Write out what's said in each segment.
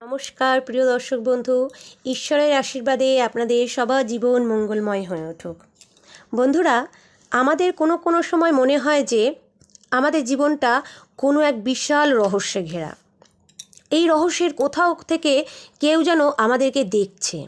নমস্কার প্রিয় দর্শক বন্ধু, ঈশ্বরের আশীর্বাদে আপনাদের সবার জীবন মঙ্গলময় হয়ে উঠুক। বন্ধুরা, আমাদের কোনো কোনো সময় মনে হয় যে আমাদের জীবনটা কোনো এক বিশাল রহস্যে ঘেরা। এই রহস্যের কোথাও থেকে কেউ যেন আমাদেরকে দেখছে,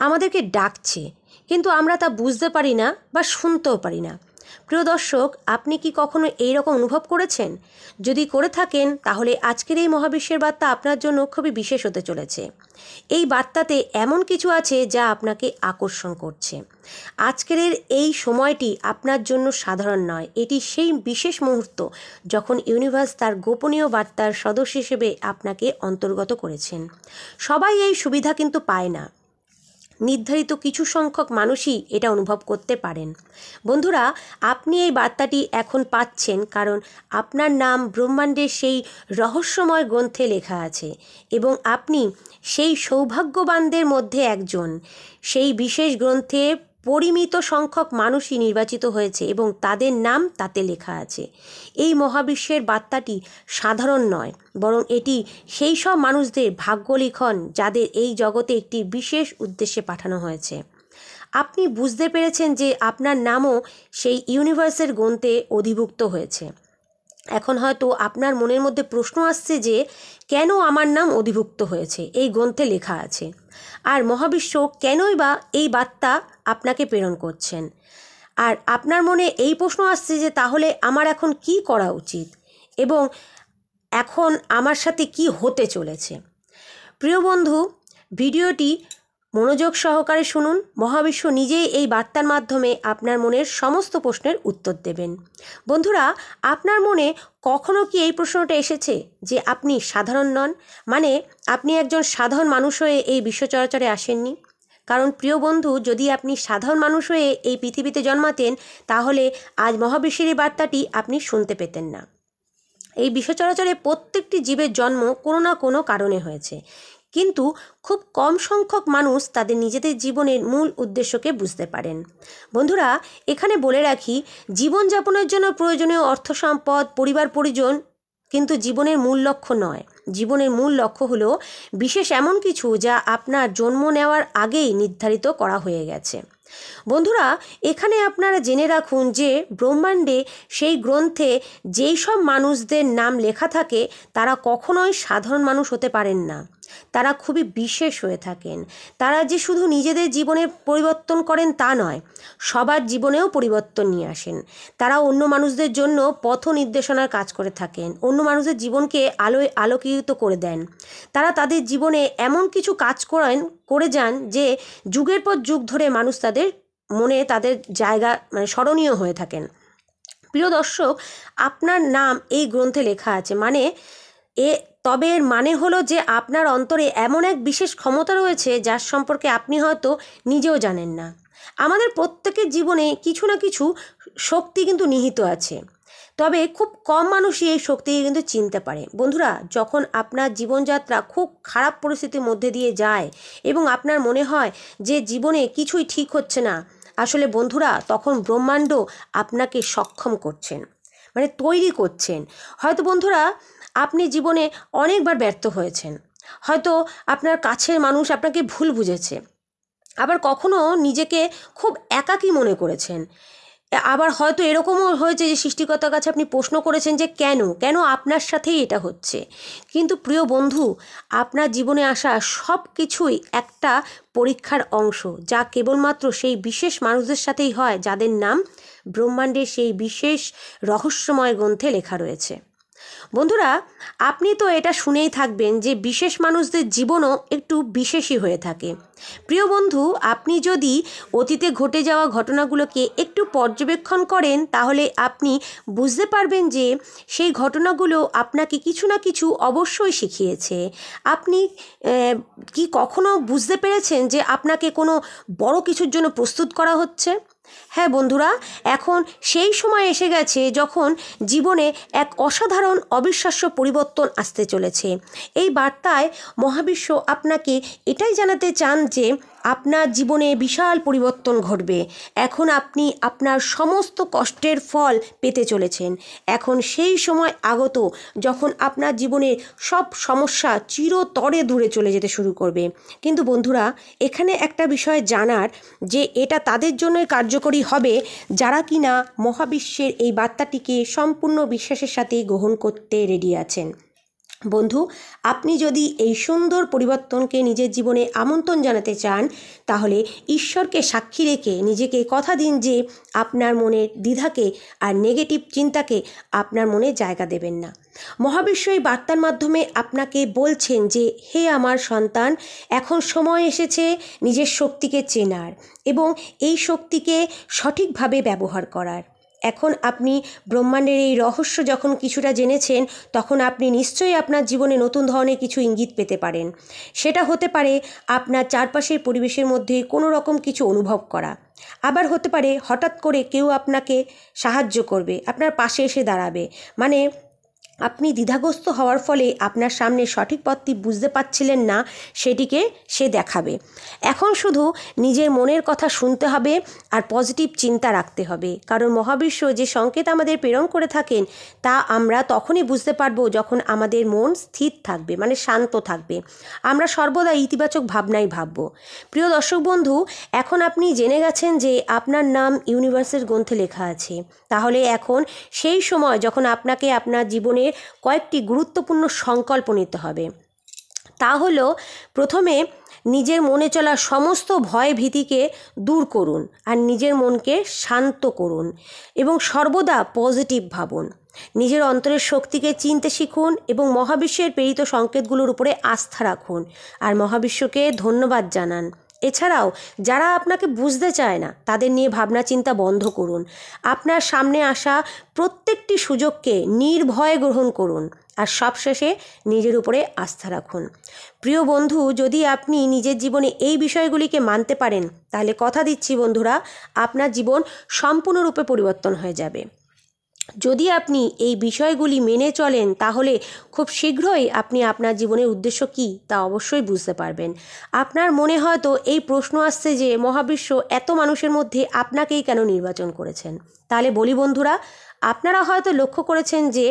আমাদেরকে ডাকছে, কিন্তু আমরা তা বুঝতে পারি না বা শুনতেও পারি না। প্রিয় দর্শক, আপনি কি কখনো এই রকম অনুভব করেছেন? যদি করে থাকেন তাহলে আজকের এই মহাবিশ্বের বার্তা আপনার জন্য খুবই বিশেষ হতে চলেছে। এই বার্তাতে এমন কিছু আছে যা আপনাকে আকর্ষণ করছে। আজকের এই সময়টি আপনার জন্য সাধারণ নয়, এটি সেই বিশেষ মুহূর্ত যখন ইউনিভার্স তার গোপনীয় বার্তার সদস্য হিসেবে আপনাকে অন্তর্গত করেছেন। সবাই এই সুবিধা কিন্তু পায় না, নির্ধারিত কিছু সংখ্যক মানুষই এটা অনুভব করতে পারেন। বন্ধুরা, আপনি এই বার্তাটি এখন পাচ্ছেন কারণ আপনার নাম ব্রহ্মাণ্ডের সেই রহস্যময় গ্রন্থে লেখা আছে এবং আপনি সেই সৌভাগ্যবানদের মধ্যে একজন। সেই বিশেষ গ্রন্থে পরিমিত সংখ্যক মানুষই নির্বাচিত হয়েছে এবং তাদের নাম তাতে লেখা আছে। এই মহাবিশ্বের বার্তাটি সাধারণ নয়, বরং এটি সেই সব মানুষদের ভাগ্যলিখন যাদের এই জগতে একটি বিশেষ উদ্দেশ্যে পাঠানো হয়েছে। আপনি বুঝতে পেরেছেন যে আপনার নামও সেই ইউনিভার্সের গ্রন্থে অধিভুক্ত হয়েছে। এখন হয়তো আপনার মনের মধ্যে প্রশ্ন আসছে যে কেন আমার নাম অধিভুক্ত হয়েছে, এই গ্রন্থে লেখা আছে, আর মহাবিশ্ব কেনই বা এই বার্তা আপনাকে প্রেরণ করছেন। আর আপনার মনে এই প্রশ্ন আসছে যে তাহলে আমার এখন কি করা উচিত এবং এখন আমার সাথে কি হতে চলেছে। প্রিয় বন্ধু, ভিডিওটি মনোযোগ সহকারে শুনুন। মহাবিশ্ব নিজেই এই বার্তার মাধ্যমে আপনার মনের সমস্ত প্রশ্নের উত্তর দেবেন। বন্ধুরা, আপনার মনে কখনো কি এই প্রশ্নটা এসেছে যে আপনি সাধারণ নন, মানে আপনি একজন সাধারণ মানুষ হয়ে এই বিশ্ব চরাচরে আসেননি? কারণ প্রিয় বন্ধু, যদি আপনি সাধারণ মানুষ হয়ে এই পৃথিবীতে জন্মাতেন তাহলে আজ মহাবিশ্বের এই বার্তাটি আপনি শুনতে পেতেন না। এই বিশ্ব চরাচরে প্রত্যেকটি জীবের জন্ম কোনো না কোনো কারণে হয়েছে, কিন্তু খুব কম সংখ্যক মানুষ তাদের নিজেদের জীবনের মূল উদ্দেশ্যকে বুঝতে পারেন। বন্ধুরা, এখানে বলে রাখি, জীবনযাপনের জন্য প্রয়োজনীয় অর্থ সম্পদ, পরিবার পরিজন কিন্তু জীবনের মূল লক্ষ্য নয়। জীবনের মূল লক্ষ্য হলো বিশেষ এমন কিছু যা আপনার জন্ম নেওয়ার আগেই নির্ধারিত করা হয়ে গেছে। বন্ধুরা, এখানে আপনারা জেনে রাখুন যে ব্রহ্মাণ্ডে সেই গ্রন্থে যেই সব মানুষদের নাম লেখা থাকে তারা কখনোই সাধারণ মানুষ হতে পারেন না, তারা খুবই বিশেষ হয়ে থাকেন। তারা যে শুধু নিজেদের জীবনে পরিবর্তন করেন তা নয়, সবার জীবনেও পরিবর্তন নিয়ে আসেন। তারা অন্য মানুষদের জন্য পথ নির্দেশনার কাজ করে থাকেন, অন্য মানুষদের জীবনকে আলোয় আলোকিত করে দেন। তারা তাদের জীবনে এমন কিছু কাজ করে যান যে যুগের পর যুগ ধরে মানুষ তাদের মনে তাদের জায়গা স্মরণীয় হয়ে থাকেন। প্রিয় দর্শক, আপনার নাম এই গ্রন্থে লেখা আছে তবে এর মানে হলো যে আপনার অন্তরে এমন এক বিশেষ ক্ষমতা রয়েছে যার সম্পর্কে আপনি হয়তো নিজেও জানেন না। আমাদের প্রত্যেকের জীবনে কিছু না কিছু শক্তি কিন্তু নিহিত আছে, তবে খুব কম মানুষই এই শক্তিকে কিন্তু চিনতে পারে। বন্ধুরা, যখন আপনার জীবনযাত্রা খুব খারাপ পরিস্থিতির মধ্যে দিয়ে যায় এবং আপনার মনে হয় যে জীবনে কিছুই ঠিক হচ্ছে না, আসলে বন্ধুরা তখন ব্রহ্মাণ্ড আপনাকে সক্ষম করছেন, তৈরি করছেন। হয়তো বন্ধুরা আপনি জীবনে অনেকবার ব্যর্থ হয়েছেন, হয়তো আপনার কাছের মানুষ আপনাকে ভুল বুঝেছে, আবার কখনো নিজেকে খুব একাকী মনে করেছেন, আবার হয়তো এরকমও হয়েছে যে সৃষ্টিকর্তার কাছে আপনি প্রশ্ন করেছেন যে কেন আপনার সাথেই এটা হচ্ছে। কিন্তু প্রিয় বন্ধু, আপনার জীবনে আসা সব কিছুই একটা পরীক্ষার অংশ, যা কেবলমাত্র সেই বিশেষ মানুষদের সাথেই হয় যাদের নাম ব্রহ্মাণ্ডের সেই বিশেষ রহস্যময় গ্রন্থে লেখা রয়েছে। বন্ধুরা, আপনি তো এটা শুনেই থাকবেন যে বিশেষ মানুষদের জীবনও একটু বিশেষই হয়ে থাকে। প্রিয় বন্ধু, আপনি যদি অতীতে ঘটে যাওয়া ঘটনাগুলোকে একটু পর্যবেক্ষণ করেন তাহলে আপনি বুঝতে পারবেন যে সেই ঘটনাগুলো আপনাকে কিছু না কিছু অবশ্যই শিখিয়েছে। আপনি কি কখনো বুঝতে পেরেছেন যে আপনাকে কোনো বড় কিছুর জন্য প্রস্তুত করা হচ্ছে? হ্যাঁ বন্ধুরা, এখন সেই সময় এসে গেছে যখন জীবনে এক অসাধারণ অবিশ্বাস্য পরিবর্তন আসতে চলেছে। এই বার্তায় মহাবিশ্ব আপনাকে এটাই জানাতে চান যে আপনার জীবনে বিশাল পরিবর্তন ঘটবে। এখন আপনি আপনার সমস্ত কষ্টের ফল পেতে চলেছেন। এখন সেই সময় আগত যখন আপনার জীবনের সব সমস্যা চিরতরে দূরে চলে যেতে শুরু করবে। কিন্তু বন্ধুরা, এখানে একটা বিষয় জানার যে এটা তাদের জন্যই কার্যকরী হবে যারা কিনা মহাবিশ্বের এই বার্তাটিকে সম্পূর্ণ বিশ্বাসের সাথে গ্রহণ করতে রেডি আছেন। বন্ধু, আপনি যদি এই সুন্দর পরিবর্তনকে নিজের জীবনে আমন্ত্রণ জানাতে চান, তাহলে ঈশ্বরকে সাক্ষী রেখে নিজেকে কথা দিন যে আপনার মনের দ্বিধাকে আর নেগেটিভ চিন্তাকে আপনার মনে জায়গা দেবেন না। মহাবিশ্ব এই বার্তার মাধ্যমে আপনাকে বলছেন যে, হে আমার সন্তান, এখন সময় এসেছে নিজের শক্তিকে চেনার এবং এই শক্তিকে সঠিকভাবে ব্যবহার করার। এখন আপনি ব্রহ্মাণ্ডের এই রহস্য যখন কিছুটা জেনেছেন, তখন আপনি নিশ্চয়ই আপনার জীবনে নতুন ধরনের কিছু ইঙ্গিত পেতে পারেন। সেটা হতে পারে আপনার চারপাশের পরিবেশের মধ্যে কোনো রকম কিছু অনুভব করা, আবার হতে পারে হঠাৎ করে কেউ আপনাকে সাহায্য করবে, আপনার পাশে এসে দাঁড়াবে। মানে আপনি দ্বিধাগ্রস্ত হওয়ার ফলে আপনার সামনে সঠিক পথটি বুঝতে পারছিলেন না, সেটিকে সে দেখাবে। এখন শুধু নিজের মনের কথা শুনতে হবে আর পজিটিভ চিন্তা রাখতে হবে, কারণ মহাবিশ্ব যে সংকেত আমাদের প্রেরণ করে থাকেন তা আমরা তখনই বুঝতে পারবো যখন আমাদের মন স্থির থাকবে, মানে শান্ত থাকবে। আমরা সর্বদা ইতিবাচক ভাবনাই ভাবব। প্রিয় দর্শক বন্ধু, এখন আপনি জেনে গেছেন যে আপনার নাম ইউনিভার্সের গ্রন্থে লেখা আছে। তাহলে এখন সেই সময় যখন আপনাকে আপনার জীবনে কয়েকটি গুরুত্বপূর্ণ সংকল্প নিতে হবে। তা হলো, প্রথমে নিজের মনে চলা সমস্ত ভয় ভীতিকে দূর করুন আর নিজের মনকে শান্ত করুন এবং সর্বদা পজিটিভ ভাবুন। নিজের অন্তরের শক্তিকে চিনতে শিখুন এবং মহাবিশ্বের প্রেরিত সংকেতগুলোর উপরে আস্থা রাখুন আর মহাবিশ্বকে ধন্যবাদ জানান। এছাড়াও যারা আপনাকে বুঝতে চায় না তাদের নিয়ে ভাবনা চিন্তা বন্ধ করুন। আপনার সামনে আসা প্রত্যেকটি সুযোগকে নির্ভয়ে গ্রহণ করুন আর সবশেষে নিজের উপরে আস্থা রাখুন। প্রিয় বন্ধু, যদি আপনি নিজের জীবনে এই বিষয়গুলিকে মানতে পারেন, তাহলে কথা দিচ্ছি বন্ধুরা, আপনার জীবন সম্পূর্ণরূপে পরিবর্তন হয়ে যাবে। যদি আপনি এই বিষয়গুলি মেনে চলেন, তাহলে খুব শীঘ্রই আপনি আপনার জীবনের উদ্দেশ্য কী তা অবশ্যই বুঝতে পারবেন। আপনার মনে হয়তো এই প্রশ্ন আসছে যে মহাবিশ্ব এত মানুষের মধ্যে আপনাকেই কেন নির্বাচন করেছেন। তাহলে বলি বন্ধুরা, আপনারা হয়তো লক্ষ্য করেছেন যে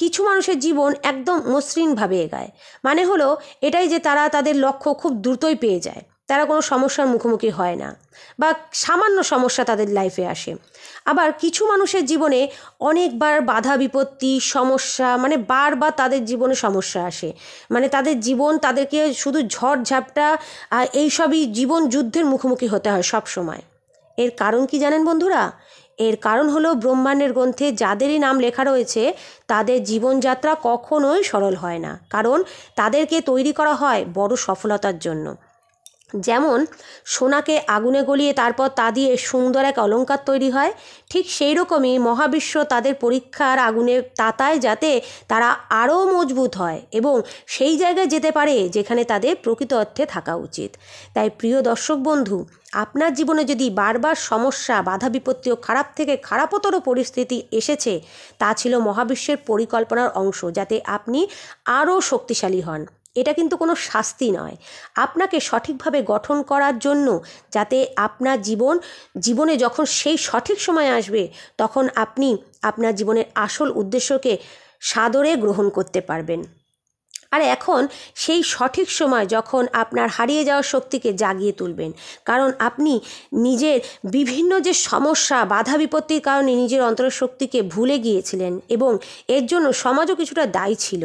কিছু মানুষের জীবন একদম মসৃণভাবে এগায়। মানে হলো এটাই যে তারা তাদের লক্ষ্য খুব দ্রুতই পেয়ে যায়, তারা কোনো সমস্যার মুখোমুখি হয় না বা সামান্য সমস্যা তাদের লাইফে আসে। আবার কিছু মানুষের জীবনে অনেকবার বাধা বিপত্তি সমস্যা, মানে বারবার তাদের জীবনে সমস্যা আসে, মানে তাদের জীবন তাদেরকে শুধু ঝড় ঝাপটা আর এইসবই জীবন যুদ্ধের মুখোমুখি হতে হয় সব সময়। এর কারণ কি জানেন বন্ধুরা? এর কারণ হলো ব্রহ্মাণ্ডের গ্রন্থে যাদেরই নাম লেখা রয়েছে তাদের জীবনযাত্রা কখনোই সরল হয় না, কারণ তাদেরকে তৈরি করা হয় বড় সফলতার জন্য। যেমন সোনাকে আগুনে গলিয়ে তারপর তা দিয়ে সুন্দর এক অলংকার তৈরি হয়, ঠিক সেই রকমই মহাবিশ্ব তাদের পরীক্ষার আগুনে তাতায় যাতে তারা আরও মজবুত হয় এবং সেই জায়গায় যেতে পারে যেখানে তাদের প্রকৃত অর্থে থাকা উচিত। তাই প্রিয় দর্শক বন্ধু, আপনার জীবনে যদি বারবার সমস্যা বাধা বিপত্তি ও খারাপ থেকে খারাপতর পরিস্থিতি এসেছে, তা ছিল মহাবিশ্বের পরিকল্পনার অংশ, যাতে আপনি আরও শক্তিশালী হন। এটা কিন্তু কোনো শাস্তি নয়, আপনাকে সঠিকভাবে গঠন করার জন্য, যাতে আপনার জীবনে যখন সেই সঠিক সময় আসবে তখন আপনি আপনার জীবনের আসল উদ্দেশ্যকে সাদরে গ্রহণ করতে পারবেন। আর এখন সেই সঠিক সময় যখন আপনার হারিয়ে যাওয়ার শক্তিকে জাগিয়ে তুলবেন, কারণ আপনি নিজের বিভিন্ন যে সমস্যা বাধা বিপত্তির কারণে নিজের অন্তরের শক্তিকে ভুলে গিয়েছিলেন এবং এর জন্য সমাজও কিছুটা দায়ী ছিল।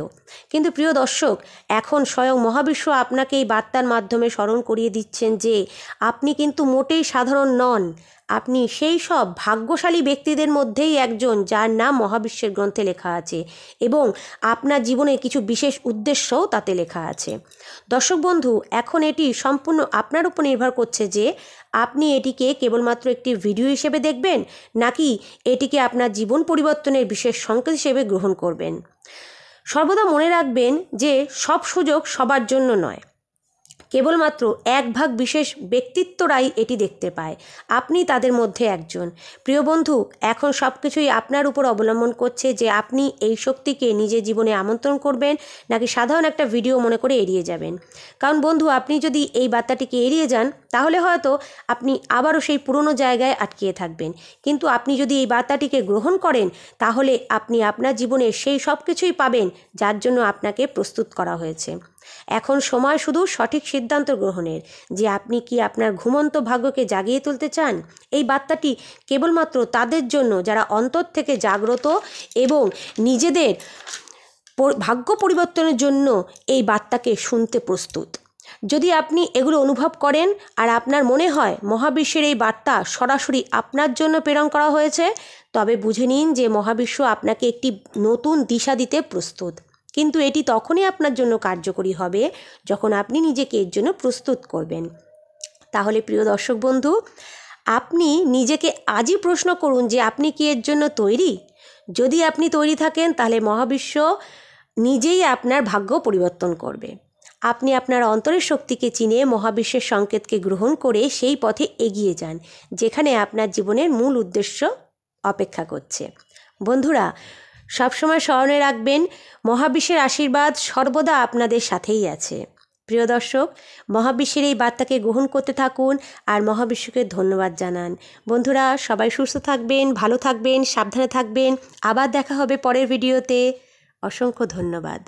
কিন্তু প্রিয় দর্শক, এখন স্বয়ং মহাবিশ্ব আপনাকে এই বার্তার মাধ্যমে স্মরণ করিয়ে দিচ্ছেন যে আপনি কিন্তু মোটেই সাধারণ নন। আপনি সেই সব ভাগ্যশালী ব্যক্তিদের মধ্যেই একজন যার নাম মহাবিশ্বের গ্রন্থে লেখা আছে এবং আপনার জীবনে কিছু বিশেষ উদ্দেশ্যও তাতে লেখা আছে। দর্শক বন্ধু, এখন এটি সম্পূর্ণ আপনার উপর নির্ভর করছে যে আপনি এটিকে কেবলমাত্র একটি ভিডিও হিসেবে দেখবেন নাকি এটিকে আপনার জীবন পরিবর্তনের বিশেষ সংকেত হিসেবে গ্রহণ করবেন। সর্বদা মনে রাখবেন যে সব সুযোগ সবার জন্য নয়, কেবলমাত্র 1 ভাগ বিশেষ ব্যক্তিত্বরাই এটি দেখতে পায়। আপনি তাদের মধ্যে একজন। প্রিয় বন্ধু, এখন সব কিছুই আপনার উপর অবলম্বন করছে যে আপনি এই শক্তিকে নিজের জীবনে আমন্ত্রণ করবেন নাকি সাধারণ একটা ভিডিও মনে করে এড়িয়ে যাবেন। কারণ বন্ধু, আপনি যদি এই বার্তাটিকে এড়িয়ে যান তাহলে হয়তো আপনি আবারও সেই পুরনো জায়গায় আটকিয়ে থাকবেন। কিন্তু আপনি যদি এই বার্তাটিকে গ্রহণ করেন তাহলে আপনি আপনার জীবনে সেই সব কিছুই পাবেন যার জন্য আপনাকে প্রস্তুত করা হয়েছে। এখন সময় শুধু সঠিক সিদ্ধান্ত গ্রহণের, যে আপনি কি আপনার ঘুমন্ত ভাগ্যকে জাগিয়ে তুলতে চান। এই বার্তাটি কেবলমাত্র তাদের জন্য যারা অন্তর থেকে জাগ্রত এবং নিজেদের ভাগ্য পরিবর্তনের জন্য এই বার্তাকে শুনতে প্রস্তুত। যদি আপনি এগুলো অনুভব করেন আর আপনার মনে হয় মহাবিশ্বের এই বার্তা সরাসরি আপনার জন্য প্রেরণ করা হয়েছে, তবে বুঝে নিন যে মহাবিশ্ব আপনাকে একটি নতুন দিশা দিতে প্রস্তুত। কিন্তু এটি তখনই আপনার জন্য কার্যকরী হবে যখন আপনি নিজেকে এর জন্য প্রস্তুত করবেন। তাহলে প্রিয় দর্শক বন্ধু, আপনি নিজেকে আজই প্রশ্ন করুন যে আপনি কি এর জন্য তৈরি। যদি আপনি তৈরি থাকেন তাহলে মহাবিশ্ব নিজেই আপনার ভাগ্য পরিবর্তন করবে। আপনি আপনার অন্তরের শক্তিকে চিনে মহাবিশ্বের সংকেতকে গ্রহণ করে সেই পথে এগিয়ে যান যেখানে আপনার জীবনের মূল উদ্দেশ্য অপেক্ষা করছে। বন্ধুরা, সবসময় স্মরণে রাখবেন, মহাবিশ্বের আশীর্বাদ সর্বদা আপনাদের সাথেই আছে। প্রিয় দর্শক, মহাবিশ্বের এই বার্তাকে গ্রহণ করতে থাকুন আর মহাবিশ্বকে ধন্যবাদ জানান। বন্ধুরা, সবাই সুস্থ থাকবেন, ভালো থাকবেন, সাবধানে থাকবেন। আবার দেখা হবে পরের ভিডিওতে। অসংখ্য ধন্যবাদ।